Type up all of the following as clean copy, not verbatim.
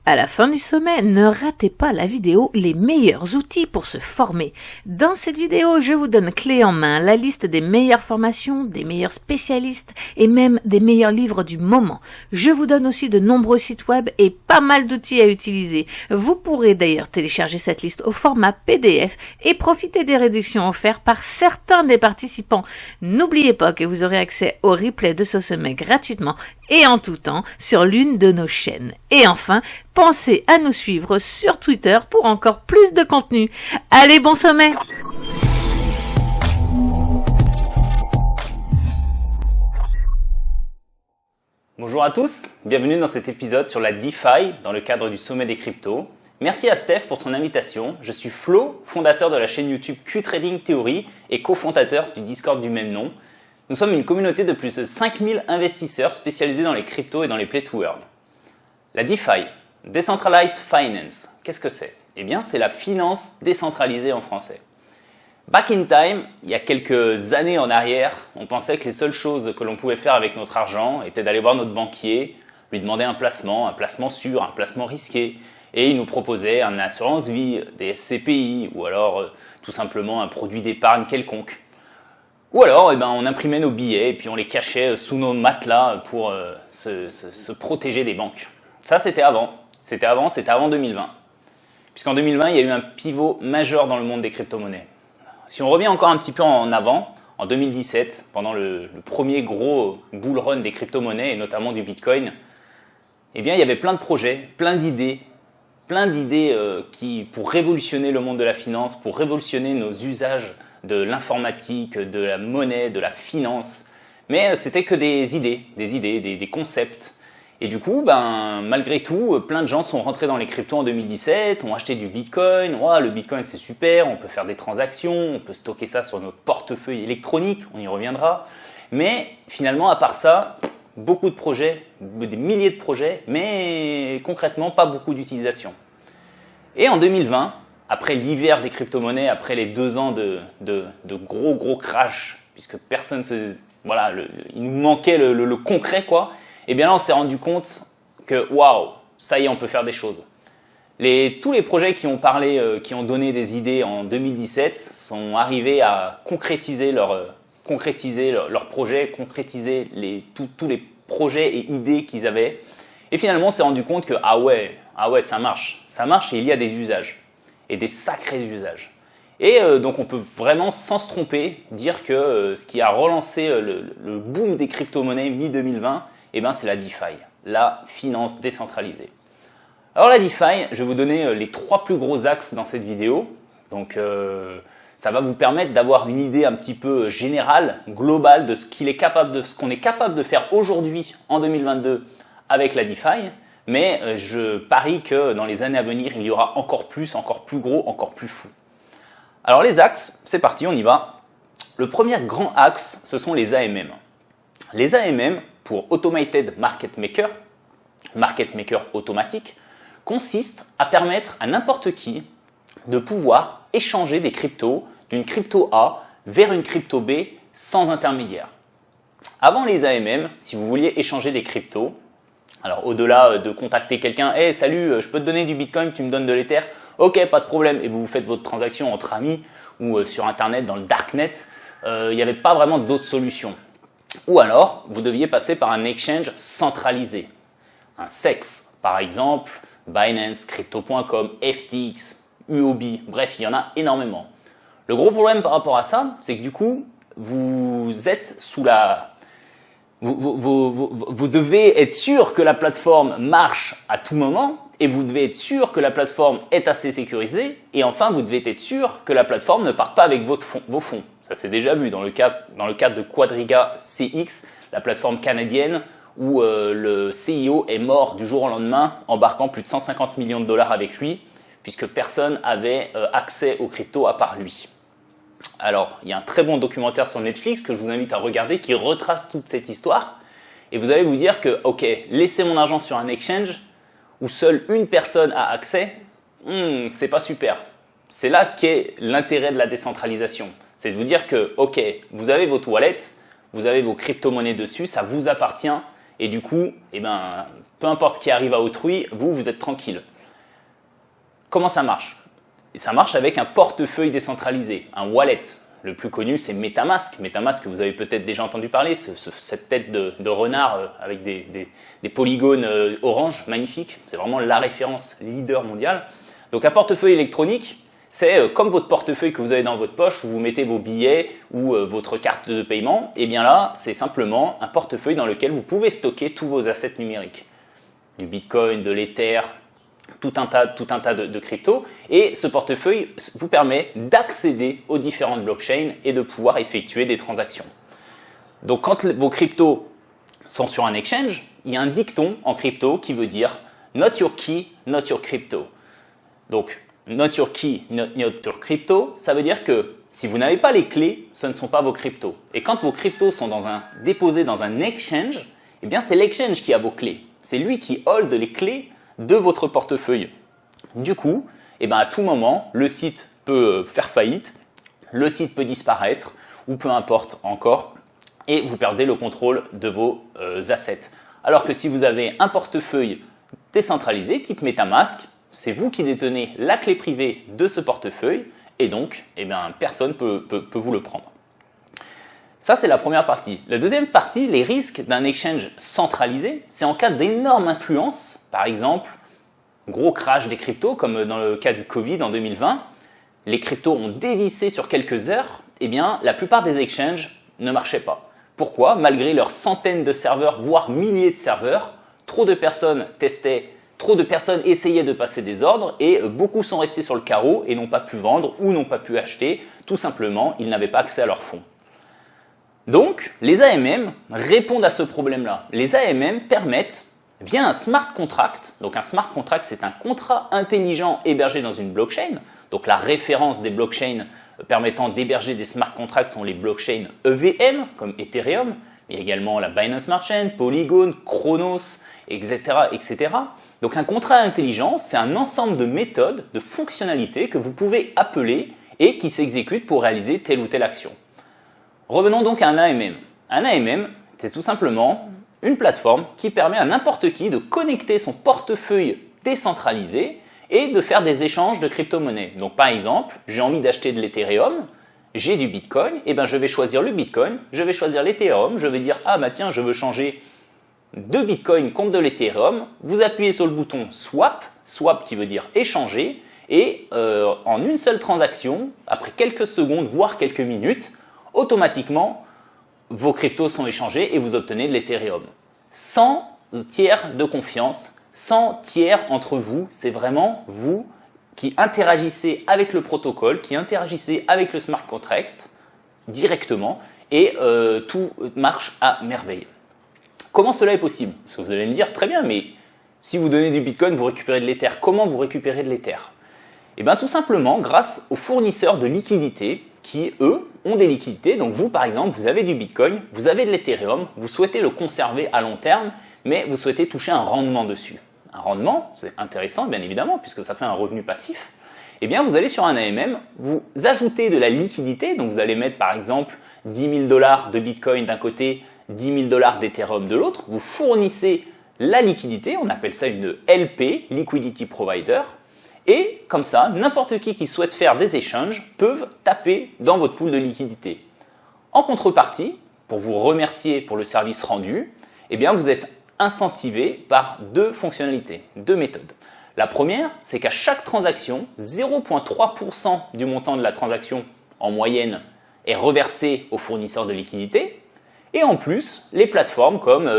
À la fin du sommet, ne ratez pas la vidéo Les meilleurs outils pour se former. Dans cette vidéo, je vous donne clé en main la liste des meilleures formations, des meilleurs spécialistes et même des meilleurs livres du moment. Je vous donne aussi de nombreux sites web et pas mal d'outils à utiliser. Vous pourrez d'ailleurs télécharger cette liste au format PDF et profiter des réductions offertes par certains des participants. N'oubliez pas que vous aurez accès au replay de ce sommet gratuitement et en tout temps sur l'une de nos chaînes. Et enfin, pensez à nous suivre sur Twitter pour encore plus de contenu. Allez, bon sommet! Bonjour à tous, bienvenue dans cet épisode sur la DeFi dans le cadre du sommet des cryptos. Merci à Steph pour son invitation. Je suis Flo, fondateur de la chaîne YouTube Q-Trading Theory et cofondateur du Discord du même nom. Nous sommes une communauté de plus de 5000 investisseurs spécialisés dans les cryptos et dans les play to earn. La DeFi, Decentralized Finance, qu'est-ce que c'est? Eh bien, c'est la finance décentralisée en français. Back in time, il y a quelques années en arrière, on pensait que les seules choses que l'on pouvait faire avec notre argent étaient d'aller voir notre banquier, lui demander un placement sûr, un placement risqué, et il nous proposait une assurance vie, des SCPI ou alors tout simplement un produit d'épargne quelconque. Ou alors, on imprimait nos billets et puis on les cachait sous nos matelas pour se protéger des banques. Ça, c'était avant. C'était avant 2020. Puisqu'en 2020, il y a eu un pivot majeur dans le monde des crypto-monnaies. Si on revient encore un petit peu en avant, en 2017, pendant le premier gros bull run des crypto-monnaies et notamment du Bitcoin, eh bien, il y avait plein de projets, plein d'idées pour révolutionner le monde de la finance, pour révolutionner nos usages de l'informatique, de la monnaie, de la finance. Mais c'était que des idées, des concepts. Et du coup, malgré tout, plein de gens sont rentrés dans les cryptos en 2017, ont acheté du Bitcoin. Ouais, le Bitcoin, c'est super, on peut faire des transactions, on peut stocker ça sur notre portefeuille électronique, on y reviendra. Mais finalement, à part ça, beaucoup de projets, des milliers de projets, mais concrètement, pas beaucoup d'utilisation. Et en 2020, après l'hiver des crypto-monnaies, après les 2 ans de gros crash, puisque il nous manquait le concret, quoi. Et bien là, on s'est rendu compte que waouh, ça y est, on peut faire des choses. Tous les projets qui ont donné des idées en 2017 sont arrivés à concrétiser leurs projets, concrétiser tous les projets et idées qu'ils avaient. Et finalement, on s'est rendu compte que ah ouais, ça marche et il y a des usages. Et des sacrés usages. Et donc on peut vraiment, sans se tromper, dire que ce qui a relancé le boom des crypto-monnaies mi-2020, c'est la DeFi, la finance décentralisée. Alors la DeFi, je vais vous donner les 3 plus gros axes dans cette vidéo. Donc ça va vous permettre d'avoir une idée un petit peu générale, globale de ce qu'on est capable de faire aujourd'hui en 2022 avec la DeFi. Mais je parie que dans les années à venir, il y aura encore plus gros, encore plus fou. Alors les axes, c'est parti, on y va. Le premier grand axe, ce sont les AMM. Les AMM, pour Automated Market Maker automatique, consistent à permettre à n'importe qui de pouvoir échanger des cryptos d'une crypto A vers une crypto B sans intermédiaire. Avant les AMM, si vous vouliez échanger des cryptos, alors au-delà de contacter quelqu'un, « Hey, salut, je peux te donner du Bitcoin, tu me donnes de l'Ether ?» Ok, pas de problème. Et vous faites votre transaction entre amis ou sur Internet, dans le Darknet. Il n'y avait pas vraiment d'autres solutions. Ou alors, vous deviez passer par un exchange centralisé. Un SEX, par exemple, Binance, Crypto.com, FTX, UOB, bref, il y en a énormément. Le gros problème par rapport à ça, c'est que du coup, vous êtes sous la... Vous devez être sûr que la plateforme marche à tout moment et vous devez être sûr que la plateforme est assez sécurisée et enfin vous devez être sûr que la plateforme ne part pas avec vos fonds. Ça c'est déjà vu dans le cadre de Quadriga CX, la plateforme canadienne où le CEO est mort du jour au lendemain embarquant plus de 150 millions de dollars avec lui puisque personne avait accès aux cryptos à part lui. Alors, il y a un très bon documentaire sur Netflix que je vous invite à regarder qui retrace toute cette histoire. Et vous allez vous dire que, ok, laisser mon argent sur un exchange où seule une personne a accès, c'est pas super. C'est là qu'est l'intérêt de la décentralisation. C'est de vous dire que, ok, vous avez votre wallet, vous avez vos crypto-monnaies dessus, ça vous appartient et du coup, peu importe ce qui arrive à autrui, vous êtes tranquille. Comment ça marche? Ça marche avec un portefeuille décentralisé, un wallet. Le plus connu, c'est MetaMask. MetaMask, vous avez peut-être déjà entendu parler, cette tête de renard avec des polygones orange, magnifique. C'est vraiment la référence leader mondiale. Donc un portefeuille électronique, c'est comme votre portefeuille que vous avez dans votre poche, où vous mettez vos billets ou votre carte de paiement. Et bien là, c'est simplement un portefeuille dans lequel vous pouvez stocker tous vos assets numériques. Du Bitcoin, de l'Ether, tout un tas de cryptos, et ce portefeuille vous permet d'accéder aux différentes blockchains et de pouvoir effectuer des transactions. Donc quand vos cryptos sont sur un exchange, il y a un dicton en crypto qui veut dire « Not your key, not your crypto ». Donc « Not your key, not your crypto », ça veut dire que si vous n'avez pas les clés, ce ne sont pas vos cryptos. Et quand vos cryptos sont déposés dans un exchange, eh bien c'est l'exchange qui a vos clés. C'est lui qui hold les clés de votre portefeuille. Du coup, à tout moment, le site peut faire faillite, le site peut disparaître, ou peu importe encore, et vous perdez le contrôle de vos assets. Alors que si vous avez un portefeuille décentralisé, type MetaMask, c'est vous qui détenez la clé privée de ce portefeuille, et donc, personne ne peut vous le prendre. Ça, c'est la première partie. La deuxième partie, les risques d'un exchange centralisé, c'est en cas d'énorme influence, par exemple, gros crash des cryptos, comme dans le cas du Covid en 2020, les cryptos ont dévissé sur quelques heures, la plupart des exchanges ne marchaient pas. Pourquoi? Malgré leurs centaines de serveurs, voire milliers de serveurs, trop de personnes testaient, trop de personnes essayaient de passer des ordres et beaucoup sont restés sur le carreau et n'ont pas pu vendre ou n'ont pas pu acheter, tout simplement, ils n'avaient pas accès à leurs fonds. Donc, les AMM répondent à ce problème-là. Les AMM permettent, via un smart contract, donc un smart contract, c'est un contrat intelligent hébergé dans une blockchain. Donc, la référence des blockchains permettant d'héberger des smart contracts sont les blockchains EVM, comme Ethereum, mais également la Binance Smart Chain, Polygon, Chronos, etc., etc. Donc, un contrat intelligent, c'est un ensemble de méthodes, de fonctionnalités que vous pouvez appeler et qui s'exécutent pour réaliser telle ou telle action. Revenons donc à un AMM. Un AMM, c'est tout simplement une plateforme qui permet à n'importe qui de connecter son portefeuille décentralisé et de faire des échanges de crypto-monnaies. Donc par exemple, j'ai envie d'acheter de l'Ethereum, j'ai du Bitcoin, je vais choisir le Bitcoin, je vais choisir l'Ethereum, je vais dire « Ah tiens, je veux changer de Bitcoin contre de l'Ethereum ». Vous appuyez sur le bouton « Swap », swap qui veut dire « échanger », et en une seule transaction, après quelques secondes, voire quelques minutes, automatiquement, vos cryptos sont échangés et vous obtenez de l'Ethereum. Sans tiers de confiance, sans tiers entre vous, c'est vraiment vous qui interagissez avec le protocole, qui interagissez avec le smart contract directement et tout marche à merveille. Comment cela est possible? Parce que vous allez me dire, très bien, mais si vous donnez du Bitcoin, vous récupérez de l'Ether. Comment vous récupérez de l'Ether? Tout simplement grâce aux fournisseurs de liquidités qui, eux, ont des liquidités. Donc vous, par exemple, vous avez du Bitcoin, vous avez de l'Ethereum, vous souhaitez le conserver à long terme, mais vous souhaitez toucher un rendement dessus. Un rendement, c'est intéressant, bien évidemment, puisque ça fait un revenu passif. Vous allez sur un AMM, vous ajoutez de la liquidité, donc vous allez mettre, par exemple, 10 000 $ de Bitcoin d'un côté, 10 000 $ d'Ethereum de l'autre, vous fournissez la liquidité, on appelle ça une LP, Liquidity Provider, et comme ça, n'importe qui souhaite faire des échanges peuvent taper dans votre pool de liquidité. En contrepartie, pour vous remercier pour le service rendu, vous êtes incentivé par deux fonctionnalités, deux méthodes. La première, c'est qu'à chaque transaction, 0,3% du montant de la transaction en moyenne est reversé aux fournisseurs de liquidité. Et en plus, les plateformes comme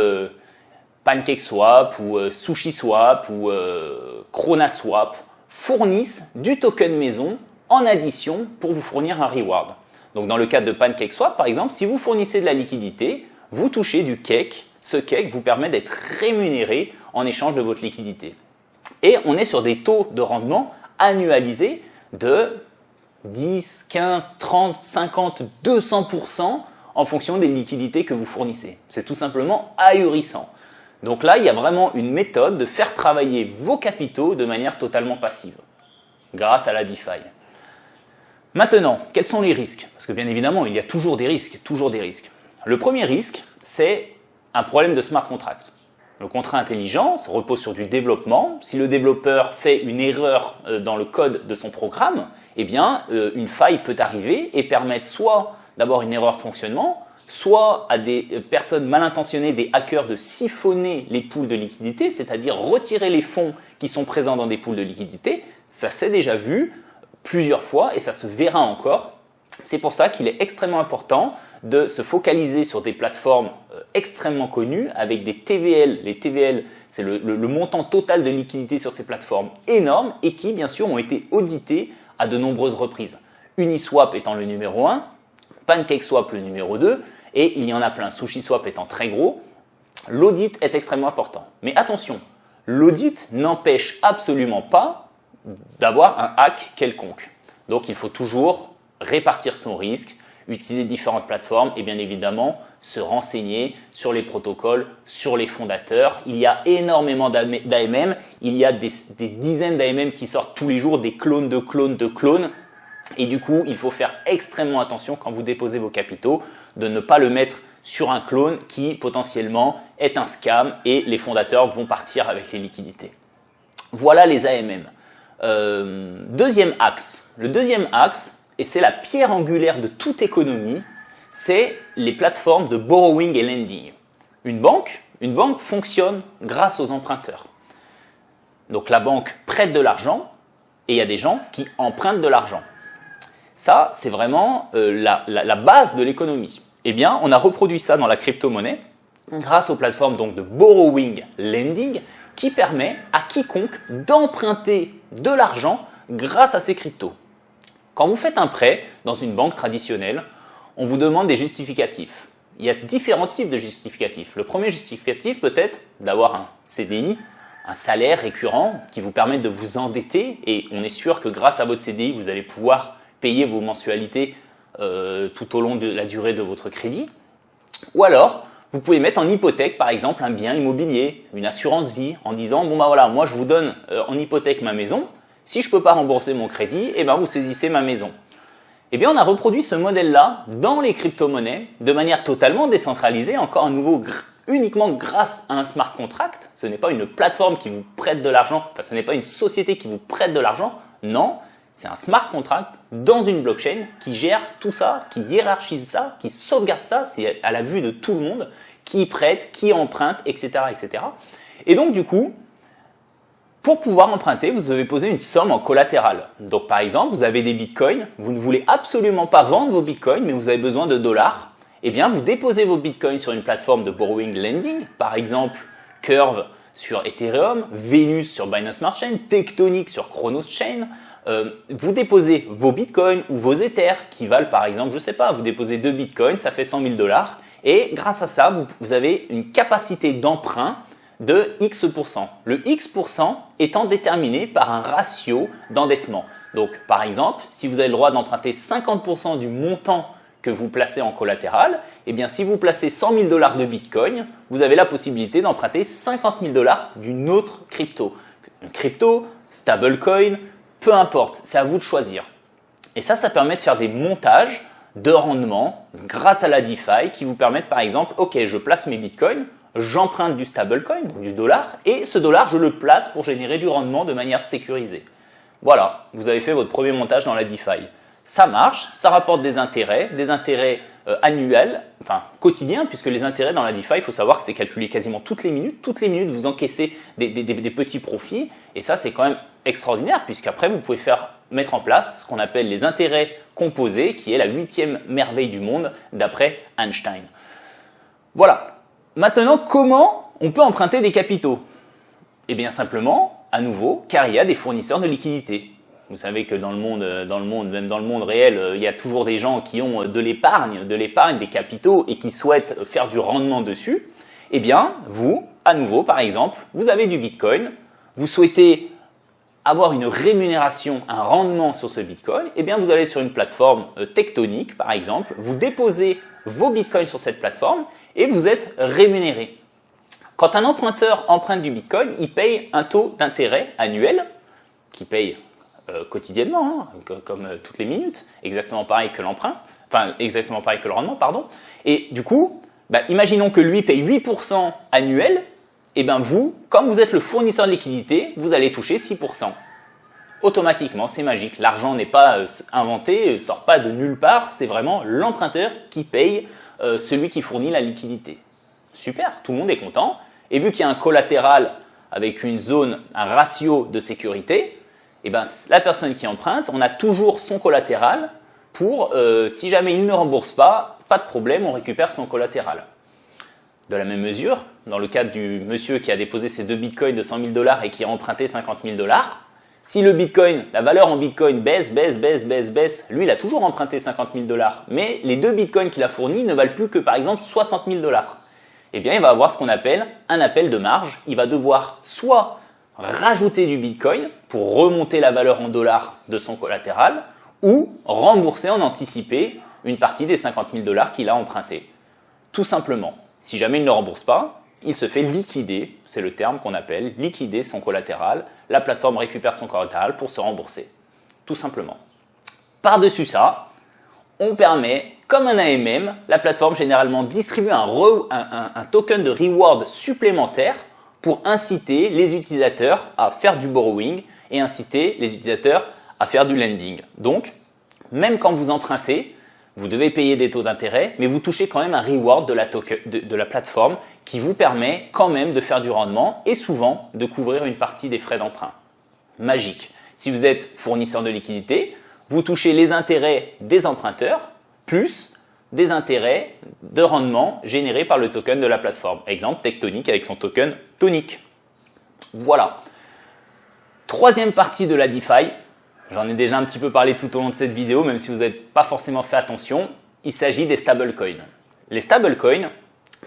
PancakeSwap ou SushiSwap ou ChronaSwap fournissent du token maison en addition pour vous fournir un reward. Donc dans le cas de PancakeSwap, par exemple, si vous fournissez de la liquidité, vous touchez du cake. Ce cake vous permet d'être rémunéré en échange de votre liquidité. Et on est sur des taux de rendement annualisés de 10, 15, 30, 50, 200% en fonction des liquidités que vous fournissez. C'est tout simplement ahurissant. Donc là, il y a vraiment une méthode de faire travailler vos capitaux de manière totalement passive, grâce à la DeFi. Maintenant, quels sont les risques? Parce que bien évidemment, il y a toujours des risques, toujours des risques. Le premier risque, c'est un problème de smart contract. Le contrat intelligent repose sur du développement. Si le développeur fait une erreur dans le code de son programme, eh bien, une faille peut arriver et permettre soit d'avoir une erreur de fonctionnement, soit à des personnes mal intentionnées, des hackers, de siphonner les pools de liquidité, c'est-à-dire retirer les fonds qui sont présents dans des pools de liquidité. Ça s'est déjà vu plusieurs fois et ça se verra encore. C'est pour ça qu'il est extrêmement important de se focaliser sur des plateformes extrêmement connues avec des TVL. Les TVL, c'est le montant total de liquidité sur ces plateformes énormes et qui, bien sûr, ont été auditées à de nombreuses reprises. Uniswap étant le numéro 1, PancakeSwap le numéro 2 et il y en a plein, SushiSwap étant très gros. L'audit est extrêmement important. Mais attention, l'audit n'empêche absolument pas d'avoir un hack quelconque. Donc il faut toujours répartir son risque, utiliser différentes plateformes et bien évidemment se renseigner sur les protocoles, sur les fondateurs. Il y a énormément d'AMM, il y a des dizaines d'AMM qui sortent tous les jours, des clones de clones de clones. Et du coup, il faut faire extrêmement attention quand vous déposez vos capitaux de ne pas le mettre sur un clone qui potentiellement est un scam et les fondateurs vont partir avec les liquidités. Voilà les AMM. Deuxième axe. Le deuxième axe, et c'est la pierre angulaire de toute économie, c'est les plateformes de borrowing et lending. Une banque fonctionne grâce aux emprunteurs. Donc la banque prête de l'argent et il y a des gens qui empruntent de l'argent. Ça, c'est vraiment la base de l'économie. Eh bien, on a reproduit ça dans la crypto-monnaie grâce aux plateformes donc, de borrowing, lending, qui permet à quiconque d'emprunter de l'argent grâce à ces cryptos. Quand vous faites un prêt dans une banque traditionnelle, on vous demande des justificatifs. Il y a différents types de justificatifs. Le premier justificatif peut être d'avoir un CDI, un salaire récurrent qui vous permet de vous endetter et on est sûr que grâce à votre CDI, vous allez pouvoir payer vos mensualités tout au long de la durée de votre crédit. Ou alors, vous pouvez mettre en hypothèque, par exemple, un bien immobilier, une assurance vie, en disant « bon bah voilà, moi je vous donne en hypothèque ma maison, si je ne peux pas rembourser mon crédit, eh ben vous saisissez ma maison ». Eh bien, on a reproduit ce modèle-là dans les crypto-monnaies de manière totalement décentralisée, encore à nouveau uniquement grâce à un smart contract. Ce n'est pas une plateforme qui vous prête de l'argent, enfin ce n'est pas une société qui vous prête de l'argent, non. C'est un smart contract dans une blockchain qui gère tout ça, qui hiérarchise ça, qui sauvegarde ça, c'est à la vue de tout le monde, qui prête, qui emprunte, etc., etc. Et donc du coup, pour pouvoir emprunter, vous devez poser une somme en collatéral. Donc par exemple, vous avez des bitcoins, vous ne voulez absolument pas vendre vos bitcoins, mais vous avez besoin de dollars. Eh bien, vous déposez vos bitcoins sur une plateforme de borrowing lending, par exemple Curve sur Ethereum, Venus sur Binance Smart Chain, Tectonic sur Chronos Chain. Vous déposez vos bitcoins ou vos ethers qui valent par exemple, je ne sais pas, vous déposez 2 bitcoins, ça fait 100 000 $. Et grâce à ça, vous avez une capacité d'emprunt de X%. Le X% étant déterminé par un ratio d'endettement. Donc par exemple, si vous avez le droit d'emprunter 50% du montant que vous placez en collatéral, eh bien si vous placez 100 000 $ de bitcoin, vous avez la possibilité d'emprunter 50 000 $ d'une autre crypto. Une crypto, stablecoin, peu importe, c'est à vous de choisir. Et ça permet de faire des montages de rendement grâce à la DeFi qui vous permettent par exemple, ok, je place mes bitcoins, j'emprunte du stablecoin, donc du dollar, et ce dollar, je le place pour générer du rendement de manière sécurisée. Voilà, vous avez fait votre premier montage dans la DeFi. Ça marche, ça rapporte des intérêts annuels, enfin quotidiens, puisque les intérêts dans la DeFi, il faut savoir que c'est calculé quasiment toutes les minutes. Toutes les minutes, vous encaissez des petits profits, et ça, c'est quand même extraordinaire, puisqu'après, vous pouvez mettre en place ce qu'on appelle les intérêts composés, qui est la 8e merveille du monde, d'après Einstein. Voilà. Maintenant, comment on peut emprunter des capitaux? Eh bien simplement, à nouveau, car il y a des fournisseurs de liquidités. Vous savez que dans le monde, même dans le monde réel, il y a toujours des gens qui ont de l'épargne, des capitaux et qui souhaitent faire du rendement dessus. Eh bien, vous, à nouveau, par exemple, vous avez du Bitcoin, vous souhaitez avoir une rémunération, un rendement sur ce Bitcoin, eh bien, vous allez sur une plateforme Tectonic, par exemple, vous déposez vos Bitcoins sur cette plateforme et vous êtes rémunéré. Quand un emprunteur emprunte du Bitcoin, il paye un taux d'intérêt annuel qui paye quotidiennement, comme toutes les minutes, exactement pareil que l'emprunt, enfin exactement pareil que le rendement, pardon. Et du coup, imaginons que lui paye 8% annuel et bien vous, comme vous êtes le fournisseur de liquidité, vous allez toucher 6%. Automatiquement, c'est magique. L'argent n'est pas inventé, sort pas de nulle part, c'est vraiment l'emprunteur qui paye celui qui fournit la liquidité. Super, tout le monde est content. Et vu qu'il y a un collatéral avec une zone, un ratio de sécurité, et ben, la personne qui emprunte, on a toujours son collatéral pour, si jamais il ne rembourse pas de problème, on récupère son collatéral. De la même mesure, dans le cas du monsieur qui a déposé ses 2 bitcoins de 100 000 $ et qui a emprunté 50 000 $, si le bitcoin, la valeur en bitcoin baisse, lui il a toujours emprunté 50 000 $, mais les 2 bitcoins qu'il a fournis ne valent plus que par exemple 60 000 $. Eh bien il va avoir ce qu'on appelle un appel de marge. Il va devoir soit rajouter du bitcoin pour remonter la valeur en dollars de son collatéral ou rembourser en anticipé une partie des 50 000 $ qu'il a emprunté. Tout simplement. Si jamais il ne rembourse pas, il se fait liquider, c'est le terme qu'on appelle liquider son collatéral. La plateforme récupère son collatéral pour se rembourser. Tout simplement. Par-dessus ça, on permet, comme un AMM, la plateforme généralement distribue un token de reward supplémentaire pour inciter les utilisateurs à faire du borrowing et inciter les utilisateurs à faire du lending. Donc, même quand vous empruntez, vous devez payer des taux d'intérêt, mais vous touchez quand même un reward de la plateforme qui vous permet quand même de faire du rendement et souvent de couvrir une partie des frais d'emprunt. Magique. Si vous êtes fournisseur de liquidité, vous touchez les intérêts des emprunteurs plus des intérêts de rendement générés par le token de la plateforme. Exemple, Tectonic avec son token Tonic. Voilà. Troisième partie de la DeFi. J'en ai déjà un petit peu parlé tout au long de cette vidéo, même si vous n'avez pas forcément fait attention. Il s'agit des stablecoins. Les stablecoins,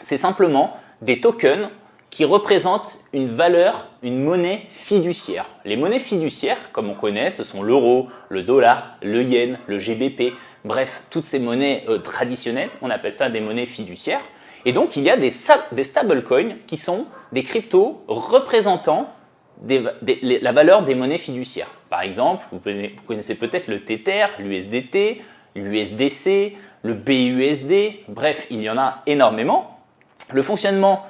c'est simplement des tokens qui représentent une valeur, une monnaie fiduciaire. Les monnaies fiduciaires, comme on connaît, ce sont l'euro, le dollar, le yen, le GBP, bref, toutes ces monnaies traditionnelles, on appelle ça des monnaies fiduciaires. Et donc, il y a des stablecoins qui sont des cryptos représentant la valeur des monnaies fiduciaires. Par exemple, vous connaissez peut-être le Tether, l'USDT, l'USDC, le BUSD, bref, il y en a énormément. Le fonctionnement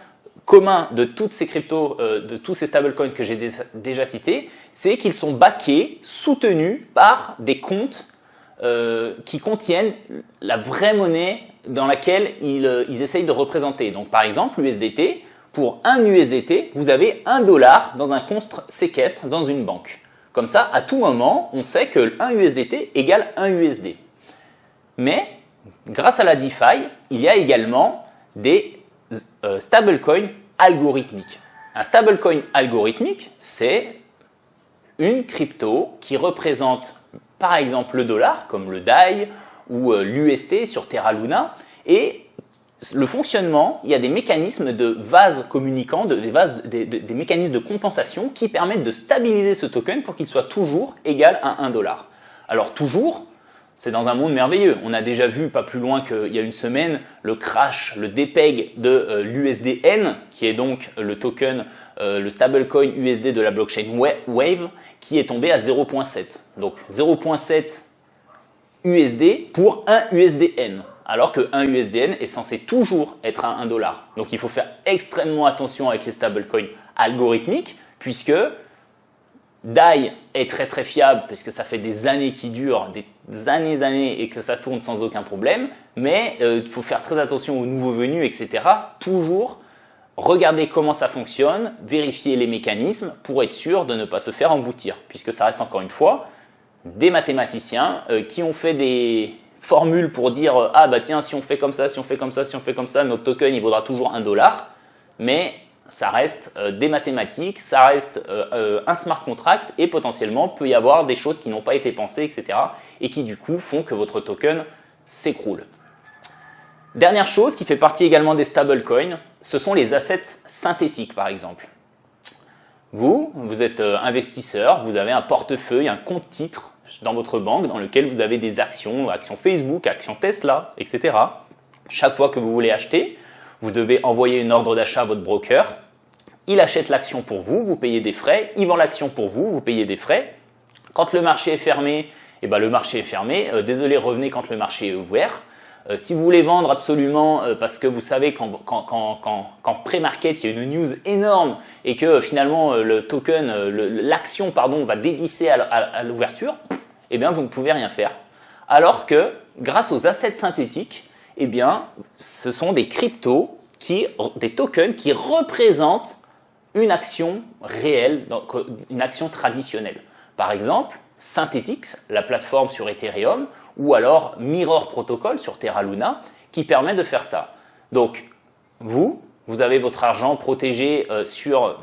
commun de toutes ces cryptos, de tous ces stablecoins que j'ai déjà cités, c'est qu'ils sont backés, soutenus par des comptes qui contiennent la vraie monnaie dans laquelle ils essayent de représenter. Donc par exemple, l'USDT, pour un USDT, vous avez $1 dans un compte séquestre dans une banque. Comme ça, à tout moment, on sait que 1 USDT égale 1 USD. Mais, grâce à la DeFi, il y a également des stablecoins algorithmiques. Un stablecoin algorithmique, c'est une crypto qui représente par exemple le dollar, comme le DAI ou l'UST sur Terra Luna, et le fonctionnement, il y a des mécanismes de vases communicants, des mécanismes de compensation qui permettent de stabiliser ce token pour qu'il soit toujours égal à $1. Alors toujours, c'est dans un monde merveilleux. On a déjà vu, pas plus loin qu'il y a une semaine, le crash, le dépeg de l'USDN, qui est donc le token, le stablecoin USD de la blockchain Wave, qui est tombé à 0.7. Donc 0.7 USD pour 1 USDN. Alors que 1 USDN est censé toujours être à $1. Donc il faut faire extrêmement attention avec les stablecoins algorithmiques, puisque DAI est très très fiable, puisque ça fait des années qu'il dure, des années et que ça tourne sans aucun problème, mais il faut faire très attention aux nouveaux venus, etc. Toujours regarder comment ça fonctionne, vérifier les mécanismes pour être sûr de ne pas se faire emboutir, puisque ça reste encore une fois des mathématiciens qui ont fait des formule pour dire ah bah tiens, si on fait comme ça, si on fait comme ça, si on fait comme ça, notre token il vaudra toujours $1, mais ça reste des mathématiques, ça reste un smart contract et potentiellement peut y avoir des choses qui n'ont pas été pensées, etc. et qui du coup font que votre token s'écroule. Dernière chose qui fait partie également des stablecoins, ce sont les assets synthétiques par exemple. Vous êtes investisseur, vous avez un portefeuille, un compte titre dans votre banque dans lequel vous avez des actions, actions Facebook, actions Tesla, etc. Chaque fois que vous voulez acheter, vous devez envoyer une ordre d'achat à votre broker. Il achète l'action pour vous, vous payez des frais. Il vend l'action pour vous, vous payez des frais. Quand le marché est fermé, eh ben le marché est fermé. Désolé, revenez quand le marché est ouvert. Si vous voulez vendre absolument parce que vous savez qu'en pré-market, il y a une news énorme et que finalement le token, l'action va dévisser à l'ouverture, eh bien vous ne pouvez rien faire. Alors que grâce aux assets synthétiques, eh bien ce sont des cryptos, des tokens qui représentent une action réelle, donc une action traditionnelle. Par exemple, Synthetix, la plateforme sur Ethereum, ou alors Mirror Protocol sur Terra Luna, qui permet de faire ça. Donc, vous avez votre argent protégé sur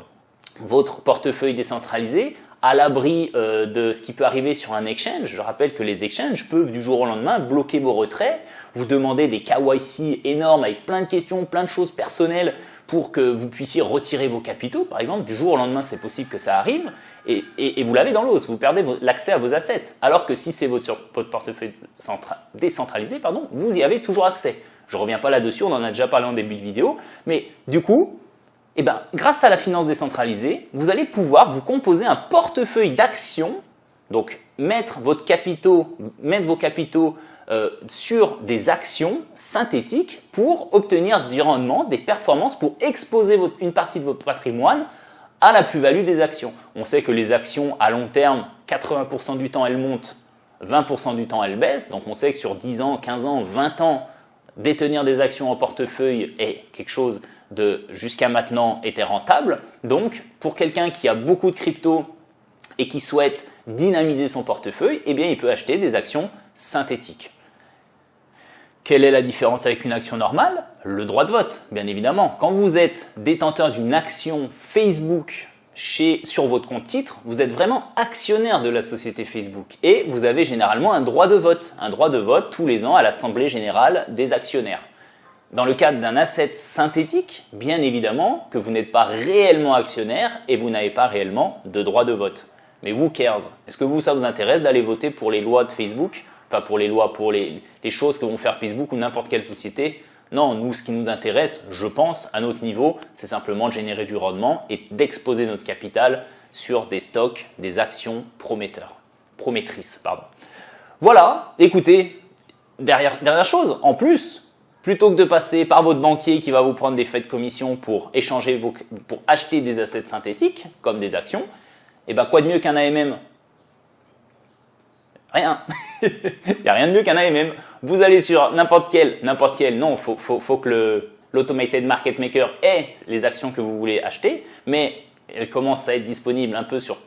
votre portefeuille décentralisé, à l'abri de ce qui peut arriver sur un exchange. Je rappelle que les exchanges peuvent du jour au lendemain bloquer vos retraits, vous demander des KYC énormes avec plein de questions, plein de choses personnelles pour que vous puissiez retirer vos capitaux. Par exemple, du jour au lendemain, c'est possible que ça arrive et vous l'avez dans l'os, vous perdez l'accès à vos assets. Alors que si c'est votre portefeuille décentralisé, vous y avez toujours accès. Je ne reviens pas là-dessus, on en a déjà parlé en début de vidéo, mais du coup, grâce à la finance décentralisée, vous allez pouvoir vous composer un portefeuille d'actions, donc mettre vos capitaux sur des actions synthétiques pour obtenir du rendement, des performances, pour exposer une partie de votre patrimoine à la plus-value des actions. On sait que les actions à long terme, 80% du temps elles montent, 20% du temps elles baissent, donc on sait que sur 10 ans, 15 ans, 20 ans, détenir des actions en portefeuille est quelque chose de jusqu'à maintenant était rentable. Donc, pour quelqu'un qui a beaucoup de crypto et qui souhaite dynamiser son portefeuille, eh bien, il peut acheter des actions synthétiques. Quelle est la différence avec une action normale? Le droit de vote, bien évidemment. Quand vous êtes détenteur d'une action Facebook sur votre compte titre, vous êtes vraiment actionnaire de la société Facebook et vous avez généralement un droit de vote. Un droit de vote tous les ans à l'Assemblée générale des actionnaires. Dans le cadre d'un asset synthétique, bien évidemment que vous n'êtes pas réellement actionnaire et vous n'avez pas réellement de droit de vote. Mais who cares? Est-ce que ça vous intéresse d'aller voter pour les lois de Facebook? Enfin, pour les choses que vont faire Facebook ou n'importe quelle société? Non, nous, ce qui nous intéresse, je pense, à notre niveau, c'est simplement de générer du rendement et d'exposer notre capital sur des stocks, des actions promettrices. Voilà, écoutez, dernière chose, en plus, plutôt que de passer par votre banquier qui va vous prendre des frais de commission pour acheter des assets synthétiques, comme des actions, quoi de mieux qu'un AMM? Rien. Il n'y a rien de mieux qu'un AMM. Vous allez sur n'importe quel, non, faut que l'Automated Market Maker ait les actions que vous voulez acheter, mais elles commencent à être disponibles un peu sur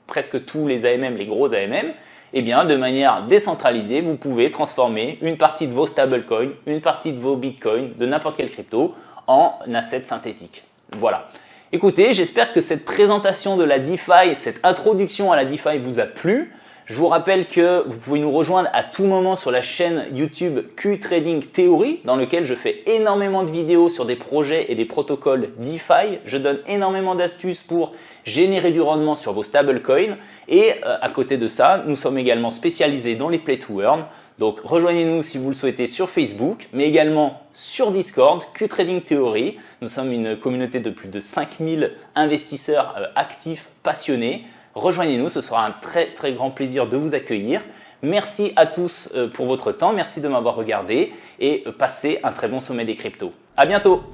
presque tous les AMM, les gros AMM. Eh bien, de manière décentralisée, vous pouvez transformer une partie de vos stablecoins, une partie de vos bitcoins, de n'importe quelle crypto, en assets synthétiques. Voilà. Écoutez, j'espère que cette présentation de la DeFi, cette introduction à la DeFi vous a plu. Je vous rappelle que vous pouvez nous rejoindre à tout moment sur la chaîne YouTube Q-Trading Theory, dans lequel je fais énormément de vidéos sur des projets et des protocoles DeFi. Je donne énormément d'astuces pour générer du rendement sur vos stablecoins. Et à côté de ça, nous sommes également spécialisés dans les Play to Earn. Donc rejoignez-nous si vous le souhaitez sur Facebook, mais également sur Discord, Q-Trading Theory. Nous sommes une communauté de plus de 5000 investisseurs actifs, passionnés. Rejoignez-nous, ce sera un très très grand plaisir de vous accueillir. Merci à tous pour votre temps, merci de m'avoir regardé et passez un très bon sommet des cryptos. À bientôt!